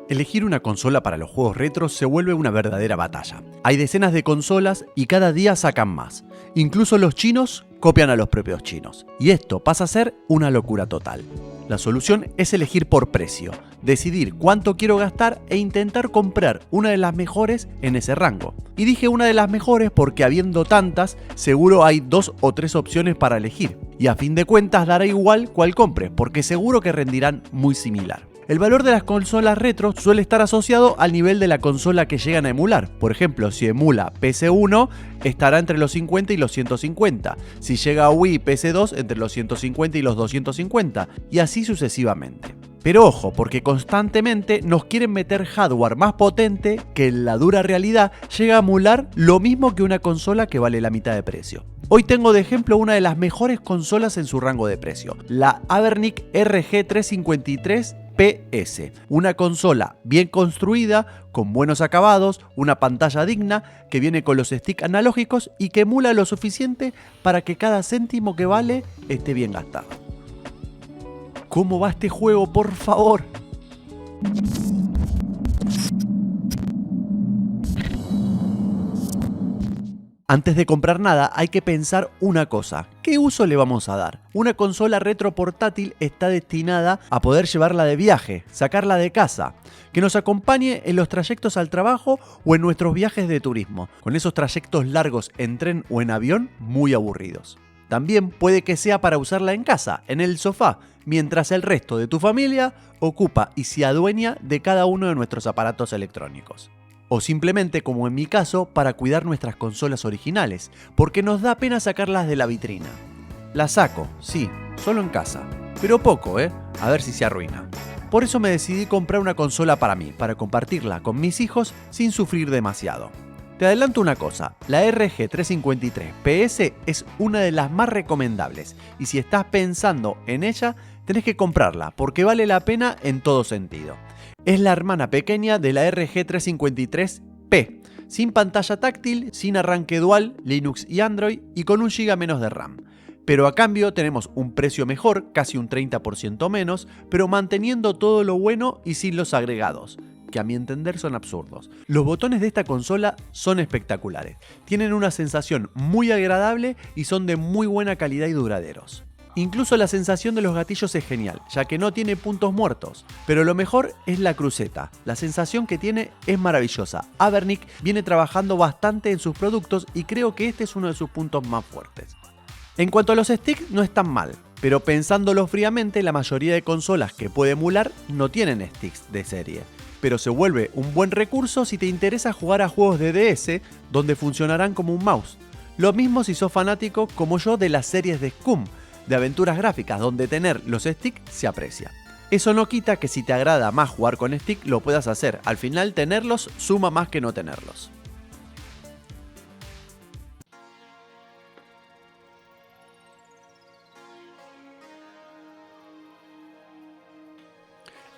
Elegir una consola para los juegos retro se vuelve una verdadera batalla. Hay decenas de consolas y cada día sacan más. Incluso los chinos copian a los propios chinos. Y esto pasa a ser una locura total. La solución es elegir por precio, decidir cuánto quiero gastar e intentar comprar una de las mejores en ese rango. Y dije una de las mejores porque habiendo tantas, seguro hay 2 o 3 opciones para elegir. Y a fin de cuentas dará igual cuál compres, porque seguro que rendirán muy similar. El valor de las consolas retro suele estar asociado al nivel de la consola que llegan a emular. Por ejemplo, si emula PS1, estará entre los 50 y los 150. Si llega a Wii y PS2, entre los 150 y los 250. Y así sucesivamente. Pero ojo, porque constantemente nos quieren meter hardware más potente que en la dura realidad llega a emular lo mismo que una consola que vale la mitad de precio. Hoy tengo de ejemplo una de las mejores consolas en su rango de precio, la Abernic RG353 PS, una consola bien construida, con buenos acabados, una pantalla digna, que viene con los sticks analógicos y que emula lo suficiente para que cada céntimo que vale esté bien gastado. ¿Cómo va este juego, por favor? Antes de comprar nada hay que pensar una cosa, ¿qué uso le vamos a dar? Una consola retro portátil está destinada a poder llevarla de viaje, sacarla de casa, que nos acompañe en los trayectos al trabajo o en nuestros viajes de turismo, con esos trayectos largos en tren o en avión muy aburridos. También puede que sea para usarla en casa, en el sofá, mientras el resto de tu familia ocupa y se adueña de cada uno de nuestros aparatos electrónicos. O simplemente, como en mi caso, para cuidar nuestras consolas originales, porque nos da pena sacarlas de la vitrina. Las saco, sí, solo en casa, pero poco, a ver si se arruina. Por eso me decidí comprar una consola para mí, para compartirla con mis hijos sin sufrir demasiado. Te adelanto una cosa, la RG353 PS es una de las más recomendables, y si estás pensando en ella, tenés que comprarla, porque vale la pena en todo sentido. Es la hermana pequeña de la RG353P, sin pantalla táctil, sin arranque dual, Linux y Android y con 1 GB menos de RAM. Pero a cambio tenemos un precio mejor, casi un 30% menos, pero manteniendo todo lo bueno y sin los agregados, que a mi entender son absurdos. Los botones de esta consola son espectaculares, tienen una sensación muy agradable y son de muy buena calidad y duraderos. Incluso la sensación de los gatillos es genial, ya que no tiene puntos muertos. Pero lo mejor es la cruceta. La sensación que tiene es maravillosa. Abernic viene trabajando bastante en sus productos y creo que este es uno de sus puntos más fuertes. En cuanto a los sticks, no están mal, pero pensándolo fríamente, la mayoría de consolas que puede emular no tienen sticks de serie. Pero se vuelve un buen recurso si te interesa jugar a juegos de DS, donde funcionarán como un mouse. Lo mismo si sos fanático como yo de las series de Scum, de aventuras gráficas, donde tener los sticks se aprecia. Eso no quita que si te agrada más jugar con stick lo puedas hacer, al final tenerlos suma más que no tenerlos.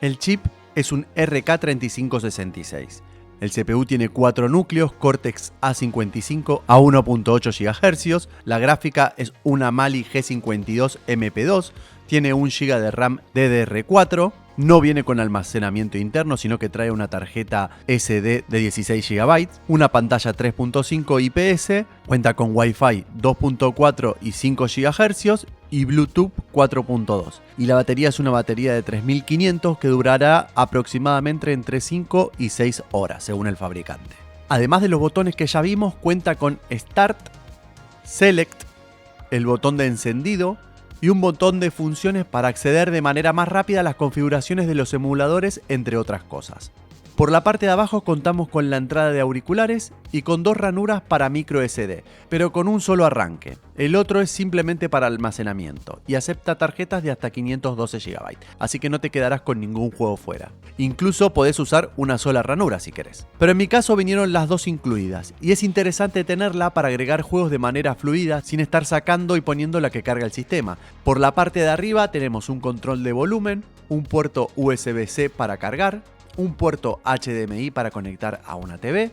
El chip es un RK3566. El CPU tiene 4 núcleos, Cortex A55 a 1.8 GHz, la gráfica es una Mali G52 MP2, tiene 1 GB de RAM DDR4, no viene con almacenamiento interno, sino que trae una tarjeta SD de 16 GB, una pantalla 3.5 IPS, cuenta con Wi-Fi 2.4 y 5 GHz y Bluetooth 4.2. Y la batería es una batería de 3500 que durará aproximadamente entre 5 y 6 horas, según el fabricante. Además de los botones que ya vimos, cuenta con Start, Select, el botón de encendido, y un botón de funciones para acceder de manera más rápida a las configuraciones de los emuladores, entre otras cosas. Por la parte de abajo contamos con la entrada de auriculares y con 2 ranuras para micro SD, pero con un solo arranque. El otro es simplemente para almacenamiento y acepta tarjetas de hasta 512 GB, así que no te quedarás con ningún juego fuera. Incluso podés usar una sola ranura si querés. Pero en mi caso vinieron las 2 incluidas y es interesante tenerla para agregar juegos de manera fluida sin estar sacando y poniendo la que carga el sistema. Por la parte de arriba tenemos un control de volumen, un puerto USB-C para cargar, un puerto HDMI para conectar a una TV,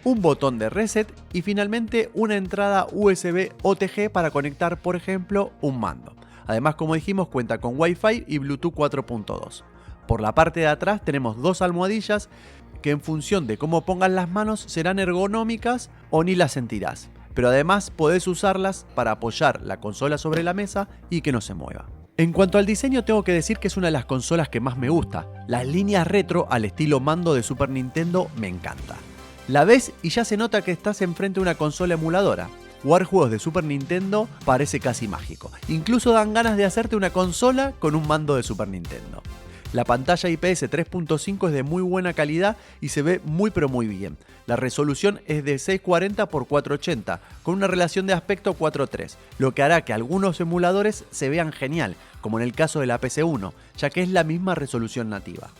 un botón de reset y finalmente una entrada USB OTG para conectar, por ejemplo, un mando. Además, como dijimos, cuenta con Wi-Fi y Bluetooth 4.2. por la parte de atrás tenemos dos almohadillas que en función de cómo pongas las manos serán ergonómicas o ni las sentirás. Pero además podés usarlas para apoyar la consola sobre la mesa y que no se mueva. En cuanto al diseño, tengo que decir que es una de las consolas que más me gusta. Las líneas retro al estilo mando de Super Nintendo me encanta. La ves y ya se nota que estás enfrente de una consola emuladora. Jugar juegos de Super Nintendo parece casi mágico. Incluso dan ganas de hacerte una consola con un mando de Super Nintendo. La pantalla IPS 3.5 es de muy buena calidad y se ve muy pero muy bien. La resolución es de 640 x 480 con una relación de aspecto 4:3, lo que hará que algunos emuladores se vean genial, como en el caso de la PC1, ya que es la misma resolución nativa.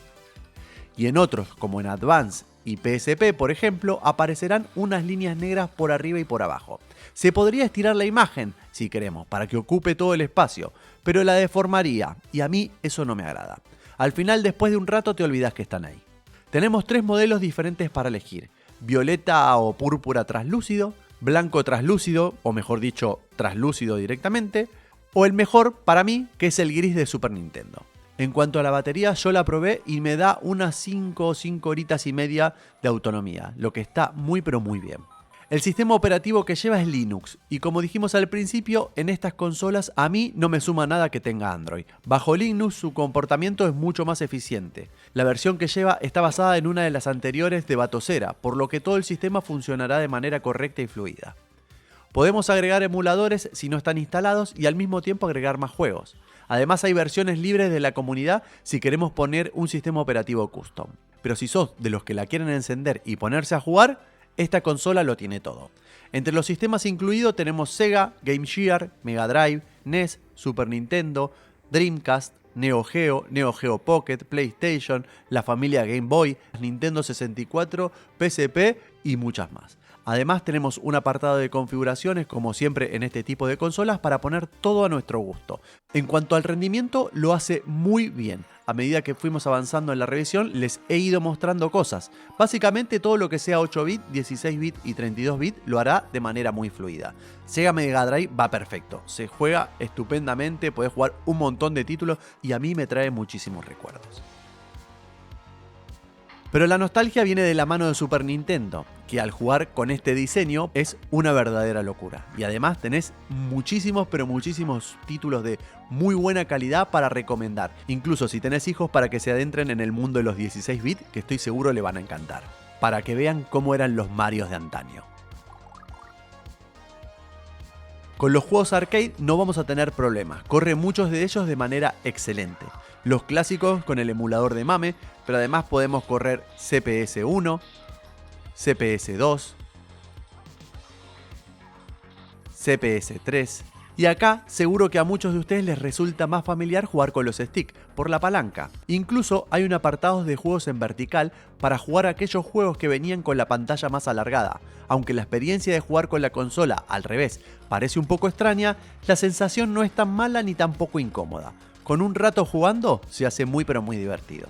Y en otros, como en Advance y PSP, por ejemplo, aparecerán unas líneas negras por arriba y por abajo. Se podría estirar la imagen, si queremos, para que ocupe todo el espacio, pero la deformaría, y a mí eso no me agrada. Al final, después de un rato, te olvidas que están ahí. Tenemos tres modelos diferentes para elegir: violeta o púrpura traslúcido, blanco traslúcido, o mejor dicho, traslúcido directamente, o el mejor para mí, que es el gris de Super Nintendo. En cuanto a la batería, yo la probé y me da unas 5 horitas y media de autonomía, lo que está muy pero muy bien. El sistema operativo que lleva es Linux, y como dijimos al principio, en estas consolas a mí no me suma nada que tenga Android. Bajo Linux su comportamiento es mucho más eficiente. La versión que lleva está basada en una de las anteriores de Batocera, por lo que todo el sistema funcionará de manera correcta y fluida. Podemos agregar emuladores si no están instalados y al mismo tiempo agregar más juegos. Además hay versiones libres de la comunidad si queremos poner un sistema operativo custom. Pero si sos de los que la quieren encender y ponerse a jugar, esta consola lo tiene todo. Entre los sistemas incluidos tenemos Sega, Game Gear, Mega Drive, NES, Super Nintendo, Dreamcast, Neo Geo, Neo Geo Pocket, PlayStation, la familia Game Boy, Nintendo 64, PSP y muchas más. Además tenemos un apartado de configuraciones, como siempre en este tipo de consolas, para poner todo a nuestro gusto. En cuanto al rendimiento, lo hace muy bien. A medida que fuimos avanzando en la revisión, les he ido mostrando cosas. Básicamente todo lo que sea 8 bits, 16 bits y 32 bits lo hará de manera muy fluida. Sega Mega Drive va perfecto, se juega estupendamente, podés jugar un montón de títulos y a mí me trae muchísimos recuerdos. Pero la nostalgia viene de la mano de Super Nintendo, que al jugar con este diseño es una verdadera locura. Y además tenés muchísimos, pero muchísimos títulos de muy buena calidad para recomendar. Incluso si tenés hijos, para que se adentren en el mundo de los 16 bits, que estoy seguro le van a encantar. Para que vean cómo eran los Marios de antaño. Con los juegos arcade no vamos a tener problemas, corre muchos de ellos de manera excelente. Los clásicos con el emulador de MAME, pero además podemos correr CPS 1, CPS 2, CPS 3. Y acá seguro que a muchos de ustedes les resulta más familiar jugar con los sticks, por la palanca. Incluso hay un apartado de juegos en vertical para jugar aquellos juegos que venían con la pantalla más alargada. Aunque la experiencia de jugar con la consola al revés parece un poco extraña, la sensación no es tan mala ni tampoco incómoda. Con un rato jugando se hace muy pero muy divertido.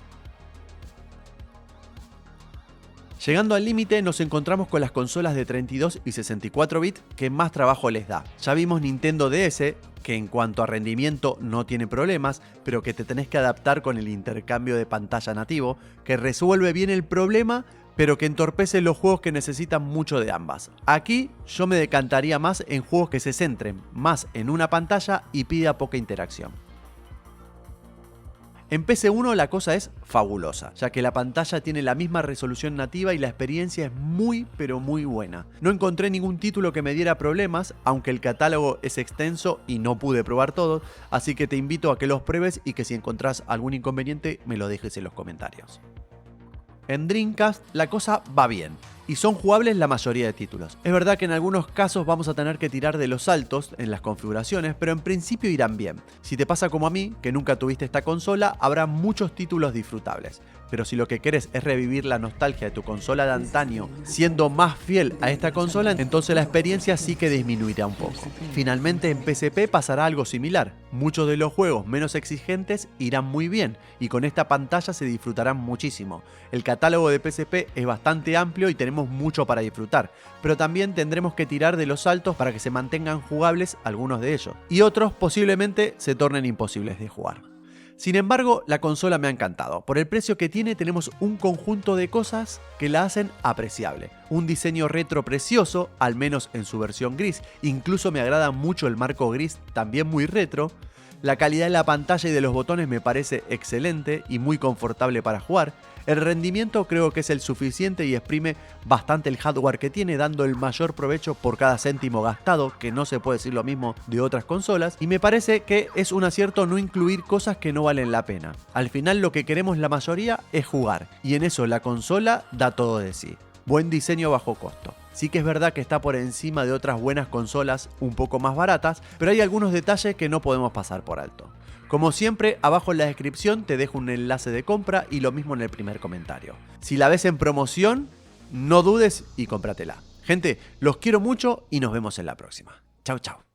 Llegando al límite nos encontramos con las consolas de 32 y 64 bits que más trabajo les da. Ya vimos Nintendo DS, que en cuanto a rendimiento no tiene problemas, pero que te tenés que adaptar con el intercambio de pantalla nativo, que resuelve bien el problema, pero que entorpece los juegos que necesitan mucho de ambas. Aquí yo me decantaría más en juegos que se centren más en una pantalla y pida poca interacción. En PC1 la cosa es fabulosa, ya que la pantalla tiene la misma resolución nativa y la experiencia es muy pero muy buena. No encontré ningún título que me diera problemas, aunque el catálogo es extenso y no pude probar todos, así que te invito a que los pruebes y que si encontrás algún inconveniente me lo dejes en los comentarios. En Dreamcast la cosa va bien, y son jugables la mayoría de títulos. Es verdad que en algunos casos vamos a tener que tirar de los saltos en las configuraciones, pero en principio irán bien. Si te pasa como a mí, que nunca tuviste esta consola, habrá muchos títulos disfrutables. Pero si lo que querés es revivir la nostalgia de tu consola de antaño, siendo más fiel a esta consola, entonces la experiencia sí que disminuirá un poco. Finalmente en PSP pasará algo similar. Muchos de los juegos menos exigentes irán muy bien, y con esta pantalla se disfrutarán muchísimo. El catálogo de PSP es bastante amplio y tenemos mucho para disfrutar, pero también tendremos que tirar de los saltos para que se mantengan jugables algunos de ellos, y otros posiblemente se tornen imposibles de jugar. Sin embargo, la consola me ha encantado. Por el precio que tiene tenemos un conjunto de cosas que la hacen apreciable. Un diseño retro precioso, al menos en su versión gris. Incluso me agrada mucho el marco gris, también muy retro. La calidad de la pantalla y de los botones me parece excelente y muy confortable para jugar. El rendimiento creo que es el suficiente y exprime bastante el hardware que tiene, dando el mayor provecho por cada céntimo gastado, que no se puede decir lo mismo de otras consolas, y me parece que es un acierto no incluir cosas que no valen la pena. Al final lo que queremos la mayoría es jugar, y en eso la consola da todo de sí. Buen diseño bajo costo. Sí que es verdad que está por encima de otras buenas consolas un poco más baratas, pero hay algunos detalles que no podemos pasar por alto. Como siempre, abajo en la descripción te dejo un enlace de compra y lo mismo en el primer comentario. Si la ves en promoción, no dudes y cómpratela. Gente, los quiero mucho y nos vemos en la próxima. Chau, chau.